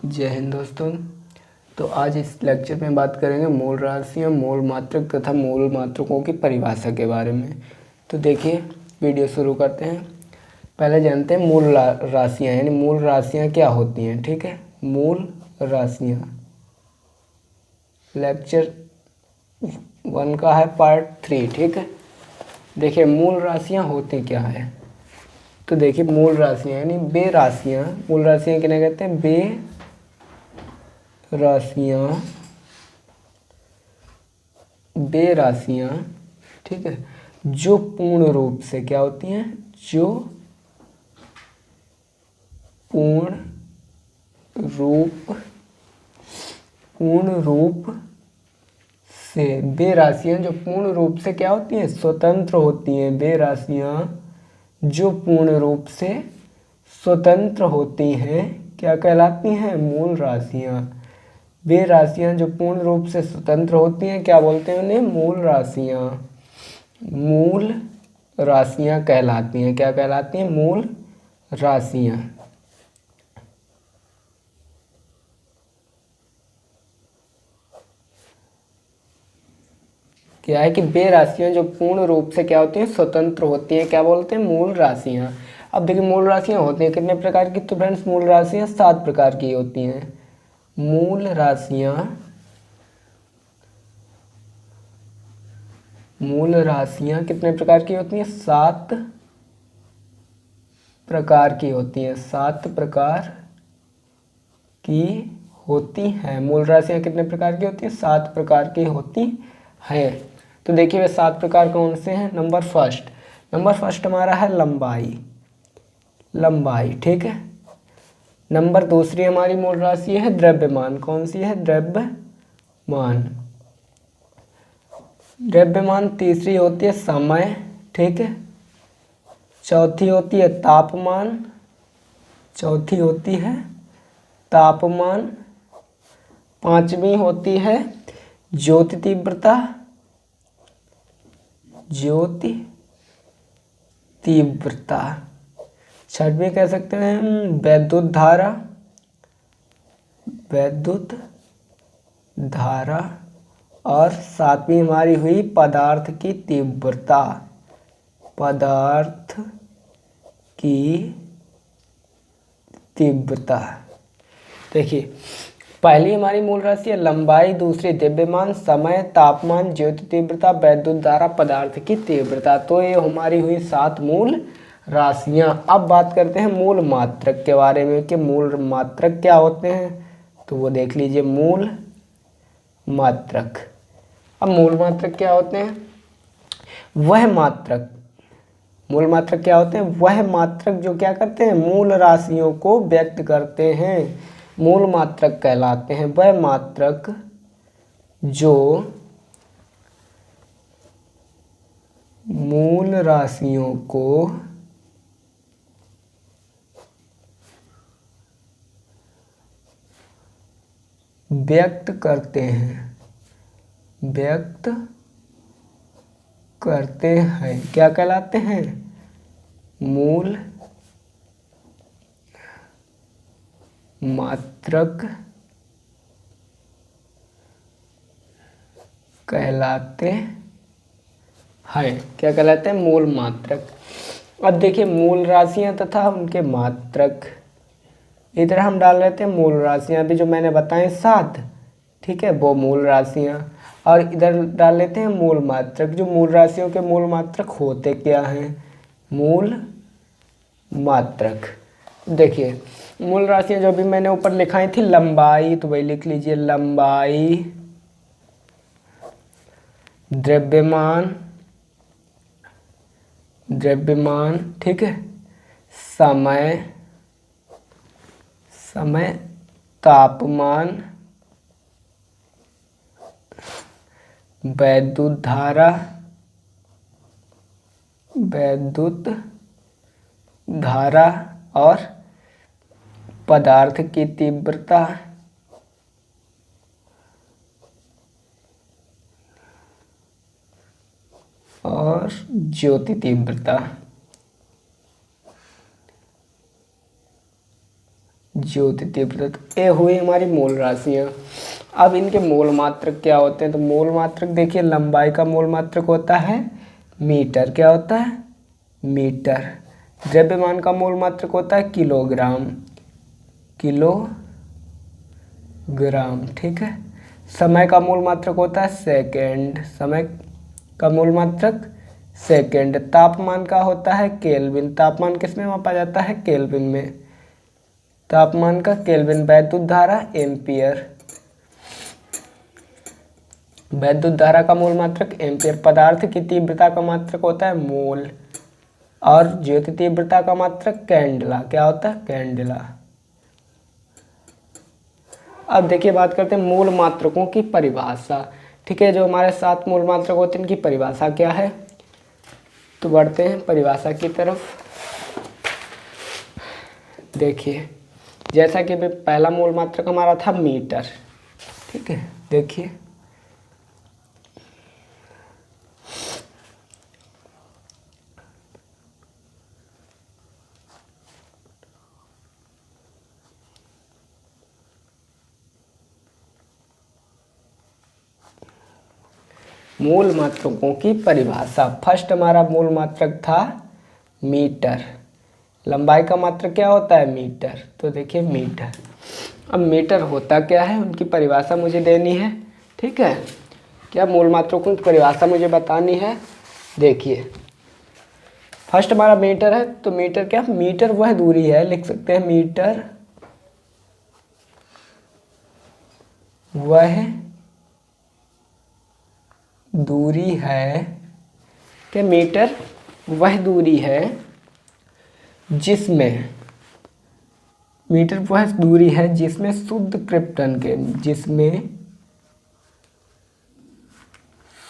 जय हिंद दोस्तों। तो आज इस लेक्चर में बात करेंगे मूल राशियाँ, मूल मात्रक तथा मूल मात्रकों की परिभाषा के बारे में। तो देखिए, वीडियो शुरू करते हैं। पहले जानते हैं मूल राशियाँ यानी मूल राशियाँ क्या होती हैं। ठीक है, मूल राशियाँ लेक्चर 1 का है पार्ट 3। ठीक है, देखिए मूल राशियाँ होती क्या है। तो देखिए मूल राशियाँ यानी बे राशियाँ, मूल राशियाँ किन्हें कहते हैं? बे राशियाँ, बे राशियाँ, ठीक है, जो पूर्ण रूप से क्या होती हैं? जो पूर्ण रूप से, बे राशियाँ जो पूर्ण रूप से क्या होती हैं? स्वतंत्र होती हैं। बे राशियाँ जो पूर्ण रूप से स्वतंत्र होती हैं क्या कहलाती हैं? मूल राशियाँ। वे राशियाँ जो पूर्ण रूप से स्वतंत्र होती हैं क्या बोलते हैं उन्हें? मूल राशियाँ। मूल राशियाँ कहलाती हैं। क्या कहलाती हैं? मूल राशियाँ। क्या है कि वे राशियाँ जो पूर्ण रूप से क्या होती हैं? स्वतंत्र होती हैं क्या बोलते हैं? मूल राशियाँ। अब देखिए मूल राशियाँ होती हैं कितने प्रकार की? तो फ्रेंड्स मूल राशियाँ 7 प्रकार की होती हैं। मूल राशियाँ, मूल राशियाँ कितने प्रकार की होती हैं? 7 प्रकार की होती हैं। 7 प्रकार की होती हैं। मूल राशियाँ कितने प्रकार की होती हैं? 7 प्रकार की होती हैं। तो देखिए वे 7 प्रकार कौन से हैं? नंबर फर्स्ट हमारा है लंबाई। लंबाई, ठीक है। नंबर दूसरी हमारी मूल राशि है द्रव्यमान। कौन सी है? द्रव्यमान। द्रव्यमान तीसरी होती है समय, ठीक है। चौथी होती है तापमान। चौथी होती है तापमान। पांचवी होती है ज्योति तीव्रता। ज्योति तीव्रता। छठवीं कह सकते हैं हम वैद्युत धारा। वैद्युत धारा। और सातवीं हमारी हुई पदार्थ की तीव्रता। पदार्थ की तीव्रता। देखिए पहली हमारी मूल राशि है लंबाई, दूसरी द्रव्यमान, समय, तापमान, ज्योति तीव्रता, वैद्युत धारा, पदार्थ की तीव्रता। तो ये हमारी हुई 7 मूल राशियां। अब बात करते हैं मूल मात्रक के बारे में कि मूल मात्रक क्या होते हैं। तो वो देख लीजिए मूल मात्रक। अब मूल मात्रक क्या होते हैं? वह मात्रक, मूल मात्रक क्या होते हैं? वह मात्रक जो क्या करते हैं? मूल राशियों को व्यक्त करते हैं। मूल मात्रक कहलाते हैं वह मात्रक जो मूल राशियों को व्यक्त करते हैं। व्यक्त करते हैं क्या कहलाते हैं? मूल मात्रक कहलाते हैं। क्या कहलाते हैं? मूल मात्रक। अब देखिए मूल राशियां तथा उनके मात्रक, इधर हम डाल रहे थे मूल राशियां भी जो मैंने बताए 7, ठीक है, वो मूल राशियां। और इधर डाल लेते हैं मूल मात्रक। जो मूल राशियों के मूल मात्रक होते क्या हैं? मूल मात्रक देखिए मूल राशियां जो भी मैंने ऊपर लिखाई थी लंबाई, तो वही लिख लीजिए लंबाई, द्रव्यमान, द्रव्यमान, ठीक है, समय, समय, तापमान, वैद्युत धारा, वैद्युत धारा और पदार्थ की तीव्रता और ज्योति तीव्रता। ज्योति तीव्रता। तो ये हुई हमारी मूल राशियाँ। अब इनके मूल मात्रक क्या होते हैं? तो मूल मात्रक देखिए, लंबाई का मूल मात्रक होता है मीटर। क्या होता है? मीटर। द्रव्यमान का मूल मात्रक होता है किलोग्राम। किलोग्राम, ठीक है। समय का मूल मात्रक होता है सेकेंड। समय का मूल मात्रक सेकेंड। तापमान का होता है केल्विन। तापमान किस में मापा जाता है? केल्विन में। तापमान का केल्विन। वैद्युत धारा एम्पियर। वैद्युत धारा का मूल मात्रक एम्पियर। पदार्थ की तीव्रता का मात्रक होता है मोल। और ज्योति तीव्रता का मात्रक कैंडला। क्या होता है? कैंडला। अब देखिए, बात करते हैं मूल मात्रकों की परिभाषा। ठीक है, जो हमारे 7 मूल मात्रक होते हैं, इनकी परिभाषा क्या है? तो बढ़ते हैं परिभाषा की तरफ। देखिए, जैसा कि पहला मूल मात्रक हमारा था मीटर। ठीक है, देखिए मूल मात्रकों की परिभाषा। फर्स्ट हमारा मूल मात्रक था मीटर। लंबाई का मात्रक क्या होता है? मीटर। तो देखिए मीटर। अब मीटर होता क्या है, उनकी परिभाषा मुझे देनी है। ठीक है, क्या मूल मात्रकों की परिभाषा मुझे बतानी है। देखिए, फर्स्ट हमारा मीटर है। तो मीटर क्या? मीटर वह दूरी है, लिख सकते हैं मीटर वह दूरी है। क्या? मीटर वह दूरी है जिसमें, मीटर वह दूरी है जिसमें शुद्ध क्रिप्टन के, जिसमें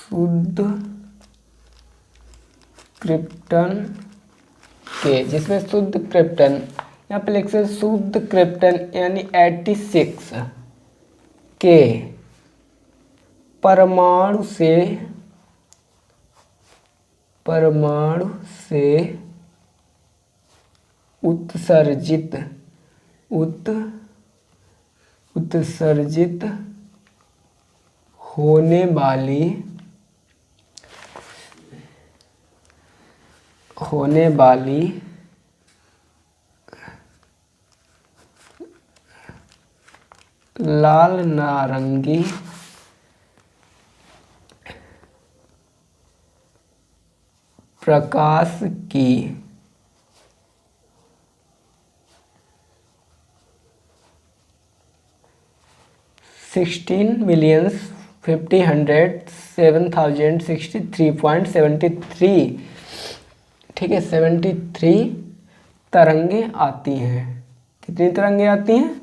शुद्ध क्रिप्टन के, जिसमें शुद्ध क्रिप्टन, यहाँ पे लिख सकते शुद्ध क्रिप्टन यानी 86 के परमाणु से उत्सर्जित होने वाली लाल नारंगी प्रकाश की 16,50,107,063.73। ठीक है, 73 तरंगे आती हैं। कितनी तरंगे आती हैं?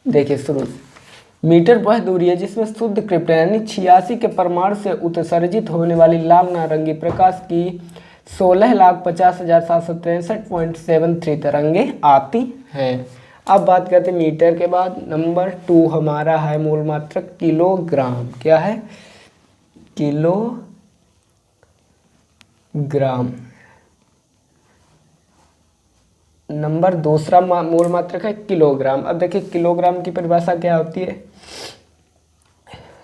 देखिए शुरू, मीटर वह दूरी है जिसमें शुद्ध क्रिप्टन यानी 86 के परमाणु से उत्सर्जित होने वाली लाल नारंगी प्रकाश की 16,50,763.73 तरंगे आती हैं। अब बात करते हैं मीटर के बाद। नंबर 2 हमारा है मूल मात्रक किलोग्राम। क्या है? किलोग्राम। नंबर दूसरा मूल मात्रक है किलोग्राम। अब देखिए किलोग्राम की परिभाषा क्या होती है।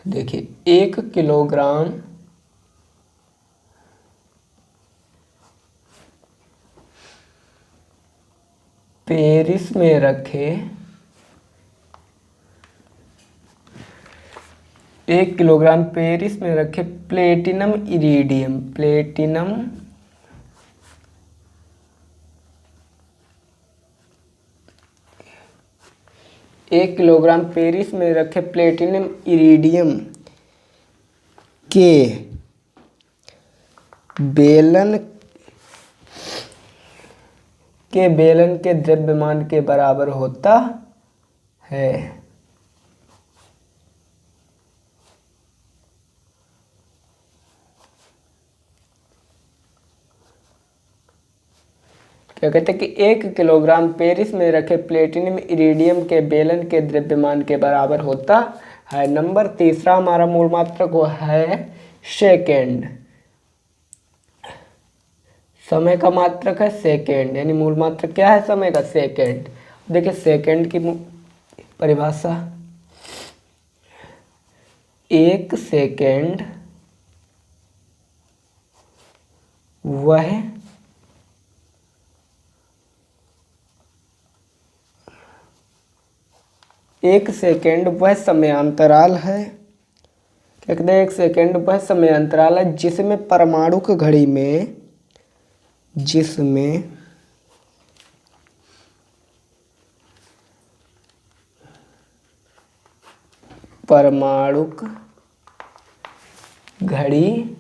देखिए, 1 किलोग्राम पेरिस में रखे 1 किलोग्राम पेरिस में रखे प्लेटिनम इरिडियम, 1 किलोग्राम पेरिस में रखे प्लेटिनम इरिडियम के बेलन के द्रव्यमान के बराबर होता है। क्या कहते हैं कि 1 किलोग्राम पेरिस में रखे प्लेटिनम इरिडियम के बेलन के द्रव्यमान के बराबर होता है। नंबर तीसरा हमारा मूल मात्रक वो है सेकेंड। समय का मात्रक है सेकेंड, यानी मूल मात्रक क्या है समय का, सेकेंड। देखिए सेकेंड की परिभाषा, एक सेकेंड वह एक सेकेंड वह समयांतराल है, क्या कहते हैं, एक सेकेंड वह समयांतराल है जिसमें परमाणु की घड़ी में, जिसमें परमाणु घड़ी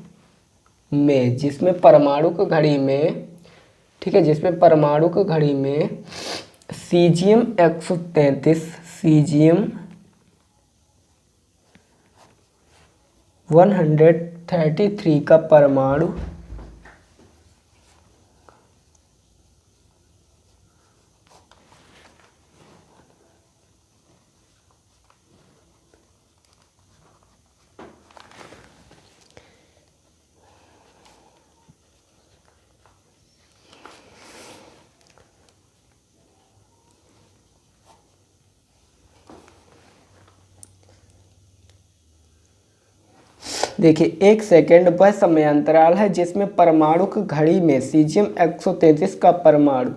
में, जिसमें परमाणु की घड़ी में, ठीक है, जिसमें परमाणु की घड़ी में सीजियम 133, सीजियम 133 का परमाणु देखिए एक सेकेंड वह समयांतराल है जिसमें परमाणु की घड़ी में सीजियम 133 का परमाणु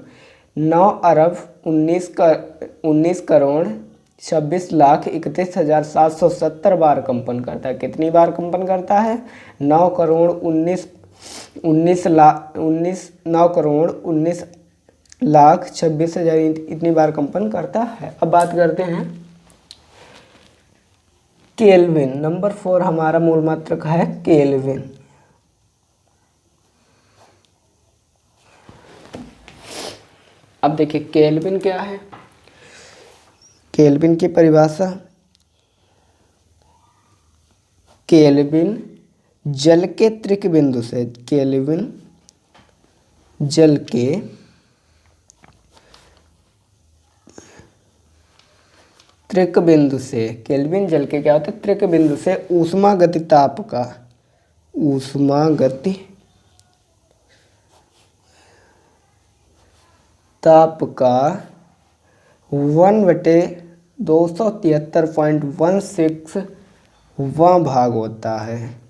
9,19,26,31,770 बार कंपन करता है। कितनी बार कंपन करता है? 9,19,26,000 इतनी बार कंपन करता है। अब बात करते हैं केल्विन। नंबर 4 हमारा मूल मात्रक है केल्विन। अब देखिए केल्विन क्या है, केल्विन की परिभाषा, केल्विन जल के त्रिक बिंदु से, केल्विन जल के त्रिक बिंदु से, केल्विन जल के क्या होता है, त्रिक बिंदु से ऊष्मा गति ताप का, ऊष्मा गति ताप का 1/273.16वां भाग होता है।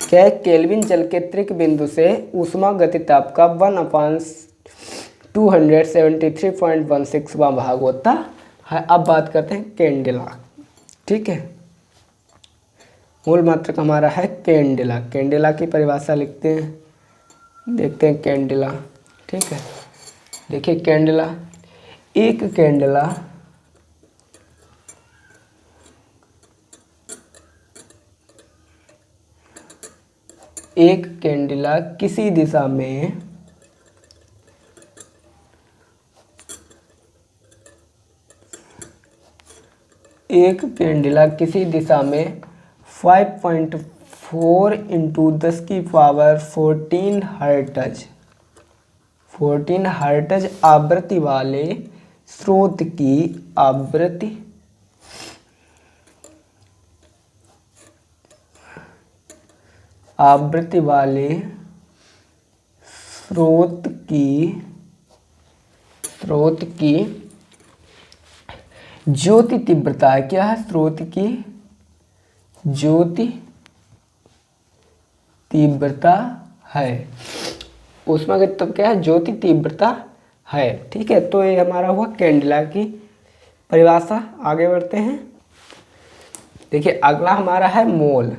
क्या है? केल्विन जल के त्रिक बिंदु से ऊष्मा गति ताप का 1/273.16वां भाग होता है। अब बात करते हैं कैंडेला। ठीक है, मूल मात्रक हमारा है कैंडेला। कैंडेला की परिभाषा लिखते हैं, देखते हैं कैंडेला। ठीक है, देखिए कैंडेला, एक कैंडेला एक कैंडेला किसी दिशा में एक कैंडेला किसी दिशा में 5.4 इंटू 10 की पावर 14 हर्ट्ज 14 हर्ट्ज आवृत्ति वाले स्रोत की आवृत्ति वाले स्रोत की ज्योति तीव्रता है। क्या है? स्रोत की ज्योति तीव्रता है। ऊष्मा गति तब क्या है? ज्योति तीव्रता है। ठीक है, तो ये हमारा हुआ कैंडेला की परिभाषा। आगे बढ़ते हैं, देखिए अगला हमारा है मोल।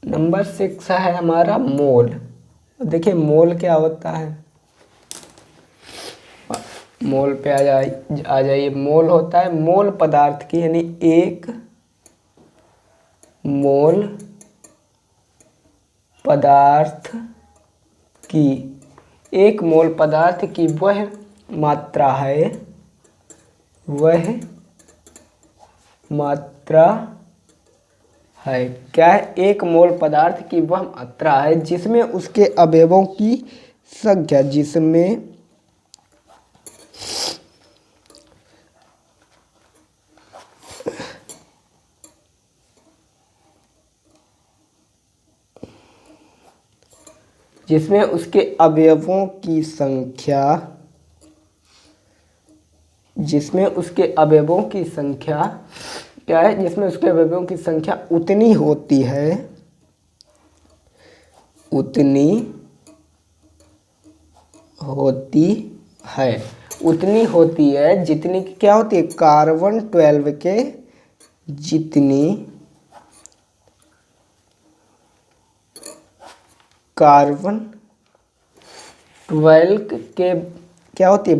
नंबर 6 है हमारा मोल। देखिए मोल क्या होता है, मोल पे आ जाइए। मोल होता है मोल पदार्थ की, यानी एक मोल पदार्थ की वह मात्रा है, क्या है? एक मोल पदार्थ की वह मात्रा है जिसमें उसके अवयवों की संख्या, जिसमें जिसमें उसके अवयवों की संख्या, जिसमें उसके अवयवों की संख्या क्या है, जिसमें उसके अवयवों की संख्या उतनी होती है, उतनी होती है, उतनी होती है जितनी की क्या होती है, कार्बन 12 के जितनी कार्बन 12 के क्या होती है,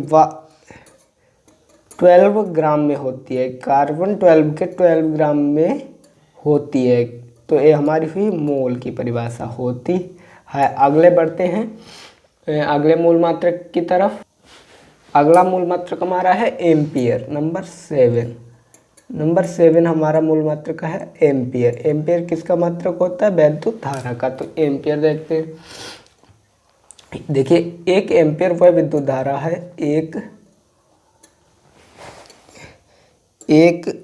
12 ग्राम में होती है, कार्बन 12 के 12 ग्राम में होती है। तो ये हमारी हुई मोल की परिभाषा होती है। अगले बढ़ते हैं अगले मूल मात्रक की तरफ। अगला मूल मात्रक हमारा है एम्पियर, नंबर 7। नंबर 7 हमारा मूल मात्रक है एम्पियर। एम्पियर किसका मात्रक होता है, वैद्युत धारा का। तो एम्पियर देखते हैं। देखिए, एक एम्पियर वह विद्युत धारा है, एक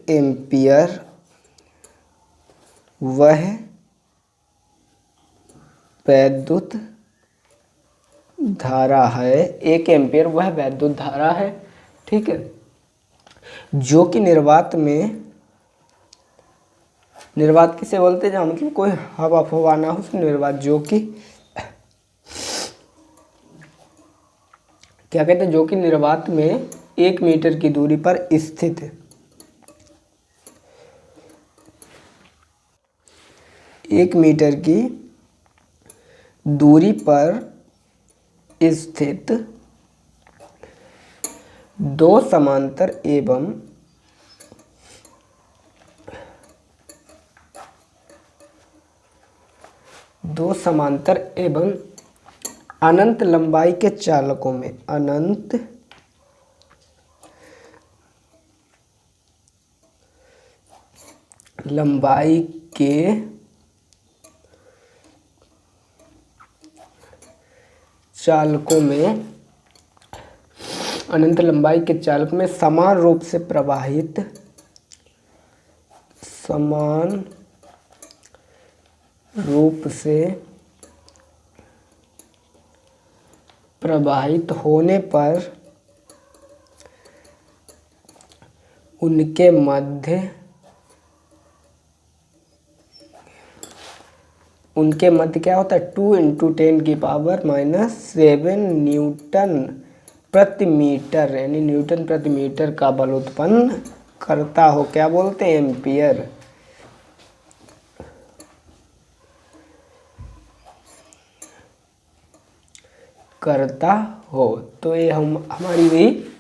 एम्पियर वह वैद्युत धारा है, एक एम्पियर वह वैद्युत धारा है, ठीक है, जो कि निर्वात में, निर्वात किसे बोलते हैं, जहाँ मतलब कोई हवा फवा ना हो, उसमें निर्वात, जो कि क्या कहते हैं, जो कि निर्वात में 1 मीटर की दूरी पर स्थित है, 1 मीटर की दूरी पर स्थित दो समांतर एवं अनंत लंबाई के चालकों में, अनंत लंबाई के चालकों में, अनंत लंबाई के चालक में समान रूप से प्रवाहित होने पर उनके मध्य क्या होता है, 2 × 10⁻⁷ न्यूटन प्रति मीटर, यानी न्यूटन प्रति मीटर का बल उत्पन्न करता हो। क्या बोलते हैं, एम्पियर। करता हो। तो ये हमारी हुई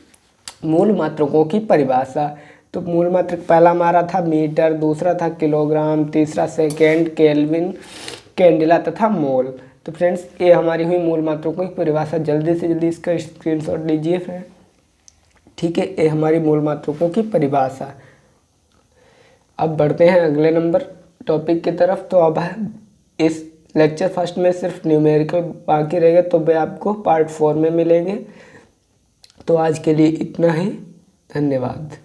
मूल मात्रकों की परिभाषा। तो मूल मात्रक पहला हमारा था मीटर, दूसरा था किलोग्राम, तीसरा सेकेंड, केल्विन, कैंडेला तथा मोल। तो फ्रेंड्स, ये हमारी हुई मूल मात्रकों की परिभाषा। जल्दी से जल्दी इसका स्क्रीनशॉट लीजिए फ्रेंड, ठीक है। ये हमारी मूल मात्रकों की परिभाषा। अब बढ़ते हैं अगले नंबर टॉपिक की तरफ। तो अब इस लेक्चर फर्स्ट में सिर्फ न्यूमेरिकल बाकी रहेगा, तो वे आपको पार्ट 4 में मिलेंगे। तो आज के लिए इतना ही, धन्यवाद।